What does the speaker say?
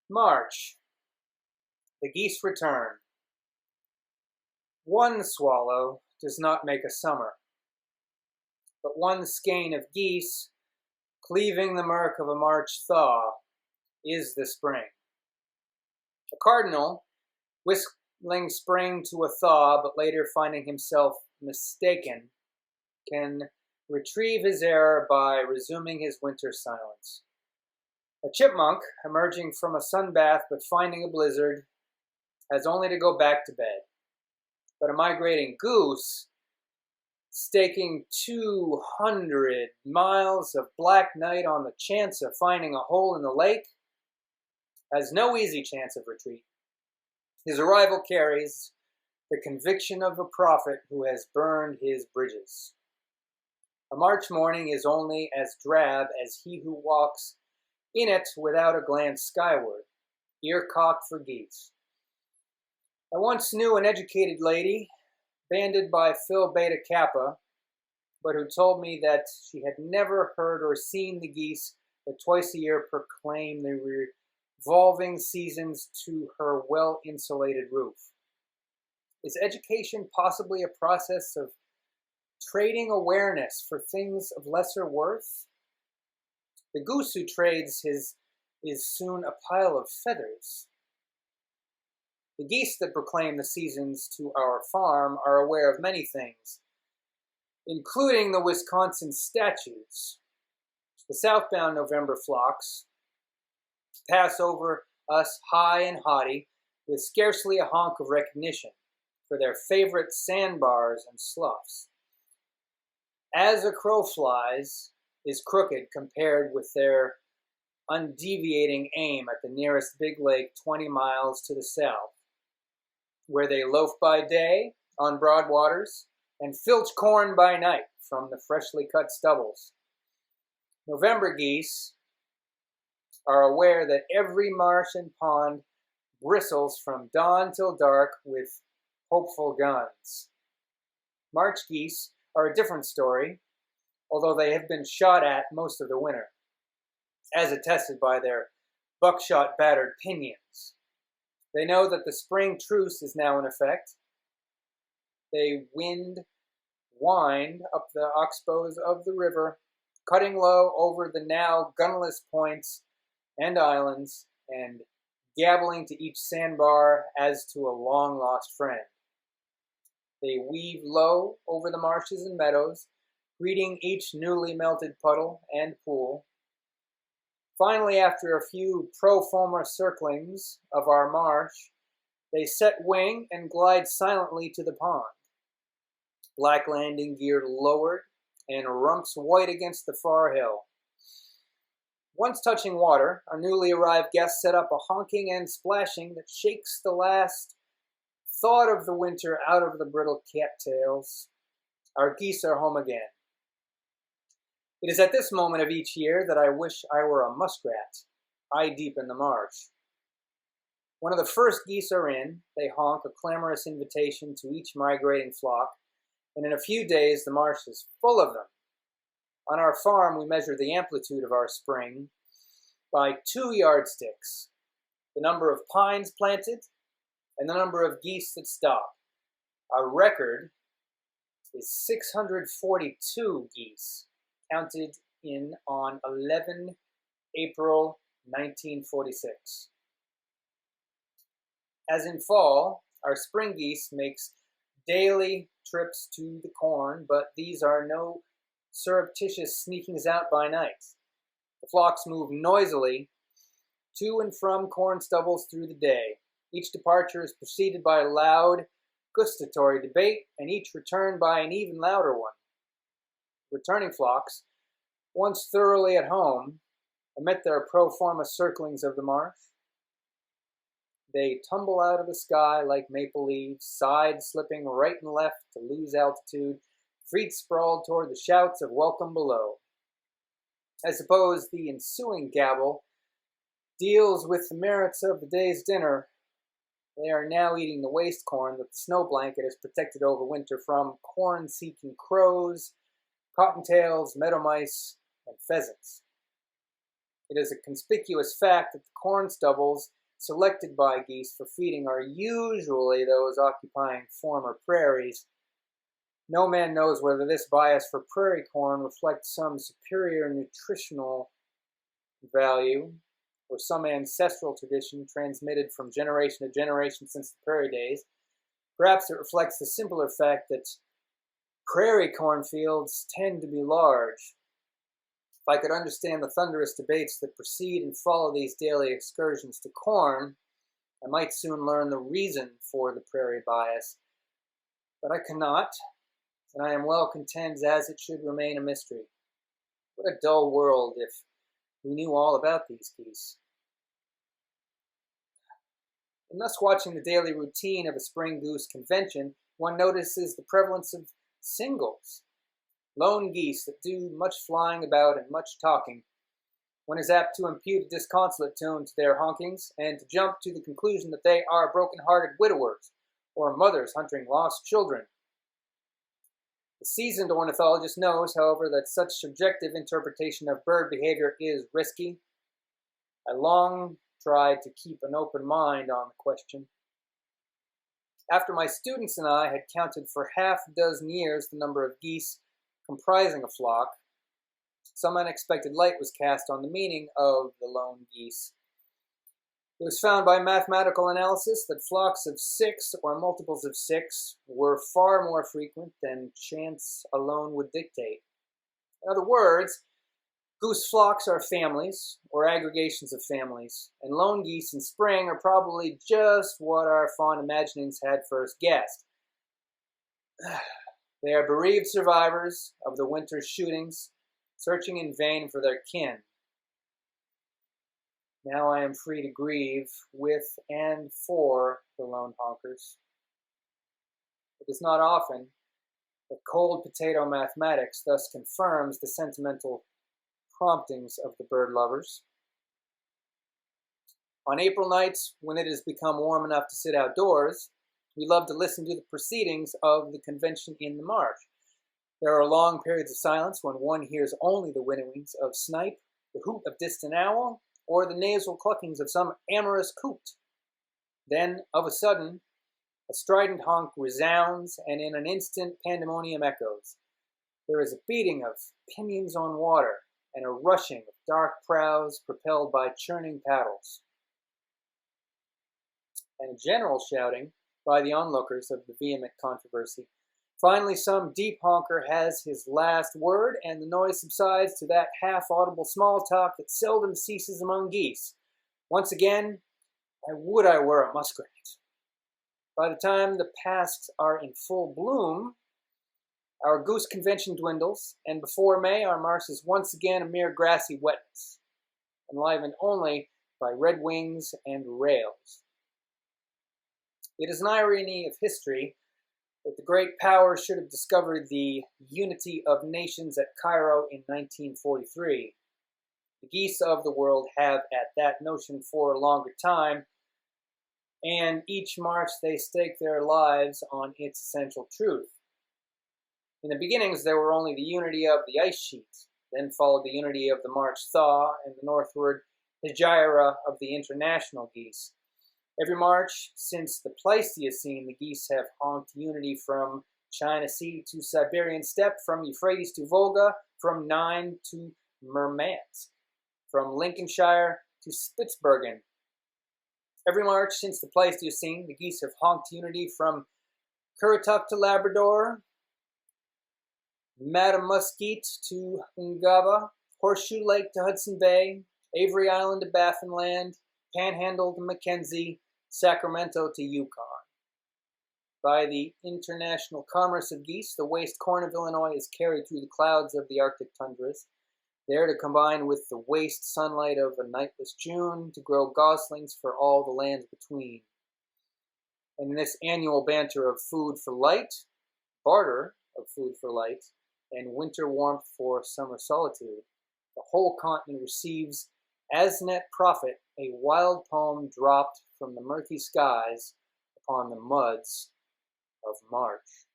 March. The geese return. One swallow does not make a summer, but one skein of geese, cleaving the murk of a March thaw, is the spring. A cardinal, whistling spring to a thaw, but later finding himself mistaken, can retrieve his error by resuming his winter silence. A chipmunk, emerging from a sunbath but finding a blizzard, has only to go back to bed. But a migrating goose, staking 200 miles of black night on the chance of finding a hole in the lake, has no easy chance of retreat. His arrival carries the conviction of a prophet who has burned his bridges. A March morning is only as drab as he who walks in it without a glance skyward, ear cocked for geese. I once knew an educated lady, banded by Phi Beta Kappa, but who told me that she had never heard or seen the geese that twice a year proclaim the revolving seasons to her well-insulated roof. Is education possibly a process of trading awareness for things of lesser worth? The goose who trades his is soon a pile of feathers. The geese that proclaim the seasons to our farm are aware of many things, including the Wisconsin statutes. The southbound November flocks pass over us high and haughty with scarcely a honk of recognition for their favorite sandbars and sloughs. As a crow flies is crooked compared with their undeviating aim at the nearest big lake 20 miles to the south, where they loaf by day on broad waters and filch corn by night from the freshly cut stubbles. November geese are aware that every marsh and pond bristles from dawn till dark with hopeful guns. March geese are a different story, although they have been shot at most of the winter, as attested by their buckshot-battered pinions. They know that the spring truce is now in effect. They wind up the oxbows of the river, cutting low over the now gunless points and islands, and gabbling to each sandbar as to a long-lost friend. They weave low over the marshes and meadows, greeting each newly melted puddle and pool. Finally, after a few pro forma circlings of our marsh, they set wing and glide silently to the pond. Black landing gear lowered and rumps white against the far hill. Once touching water, our newly arrived guests set up a honking and splashing that shakes the last thought of the winter out of the brittle cattails. Our geese are home again. It is at this moment of each year that I wish I were a muskrat, eye deep in the marsh. When the first geese are in, they honk a clamorous invitation to each migrating flock, and in a few days the marsh is full of them. On our farm, we measure the amplitude of our spring by 2 yardsticks, the number of pines planted and the number of geese that stop. Our record is 642 geese, counted in on 11 April 1946. As in fall, our spring geese makes daily trips to the corn, but these are no surreptitious sneakings out by night. The flocks move noisily to and from corn stubbles through the day. Each departure is preceded by a loud, gustatory debate, and each return by an even louder one. Returning flocks, once thoroughly at home, amid their pro forma circlings of the marsh. They tumble out of the sky like maple leaves, side-slipping right and left to lose altitude, feet sprawled toward the shouts of welcome below. I suppose the ensuing gabble deals with the merits of the day's dinner. They are now eating the waste corn that the snow blanket has protected over winter from corn-seeking crows, cottontails, meadow mice, and pheasants. It is a conspicuous fact that the corn stubbles selected by geese for feeding are usually those occupying former prairies. No man knows whether this bias for prairie corn reflects some superior nutritional value or some ancestral tradition transmitted from generation to generation since the prairie days. Perhaps it reflects the simpler fact that prairie cornfields tend to be large. If I could understand the thunderous debates that precede and follow these daily excursions to corn, I might soon learn the reason for the prairie bias. But I cannot, and I am well content as it should remain a mystery. What a dull world if we knew all about these geese. In thus watching the daily routine of a spring goose convention, one notices the prevalence of singles, lone geese that do much flying about and much talking. One is apt to impute a disconsolate tone to their honkings and to jump to the conclusion that they are broken-hearted widowers or mothers hunting lost children. The seasoned ornithologist knows, however, that such subjective interpretation of bird behavior is risky. I long tried to keep an open mind on the question. After my students and I had counted for half a dozen years the number of geese comprising a flock, some unexpected light was cast on the meaning of the lone geese. It was found by mathematical analysis that flocks of 6 or multiples of 6 were far more frequent than chance alone would dictate. In other words, goose flocks are families or aggregations of families, and lone geese in spring are probably just what our fond imaginings had first guessed. They are bereaved survivors of the winter's shootings, searching in vain for their kin. Now I am free to grieve with and for the lone honkers. It is not often that cold potato mathematics thus confirms the sentimental promptings of the bird lovers. On April nights, when it has become warm enough to sit outdoors, we love to listen to the proceedings of the convention in the marsh. There are long periods of silence when one hears only the winnowings of snipe, the hoot of distant owl, or the nasal cluckings of some amorous coot. Then, of a sudden, a strident honk resounds, and in an instant pandemonium echoes. There is a beating of pinions on water, and a rushing of dark prows propelled by churning paddles, and a general shouting by the onlookers of the vehement controversy. Finally, some deep honker has his last word, and the noise subsides to that half-audible small talk that seldom ceases among geese. Once again, I would I were a muskrat. By the time the pasks are in full bloom, our goose convention dwindles, and before May, our marsh is once again a mere grassy wetness, enlivened only by redwings and rails. It is an irony of history that the great powers should have discovered the unity of nations at Cairo in 1943. The geese of the world have at that notion for a longer time, and each march they stake their lives on its essential truth. In the beginnings, there were only the unity of the ice sheet, then followed the unity of the March thaw, and the northward hegira of the international geese. Every March since the Pleistocene, the geese have honked unity from China Sea to Siberian steppe, from Euphrates to Volga, from Nine to Murmansk, from Lincolnshire to Spitsbergen. Every March since the Pleistocene, the geese have honked unity from Currituck to Labrador, Madamuskeet to Ungava, Horseshoe Lake to Hudson Bay, Avery Island to Baffinland, Panhandle to Mackenzie, Sacramento to Yukon. By the international commerce of geese, the waste corn of Illinois is carried through the clouds of the Arctic tundras, there to combine with the waste sunlight of a nightless June to grow goslings for all the lands between. And in this annual banter of food for light, barter of food for light, and winter warmth for summer solitude, the whole continent receives as net profit a wild poem dropped from the murky skies upon the muds of March.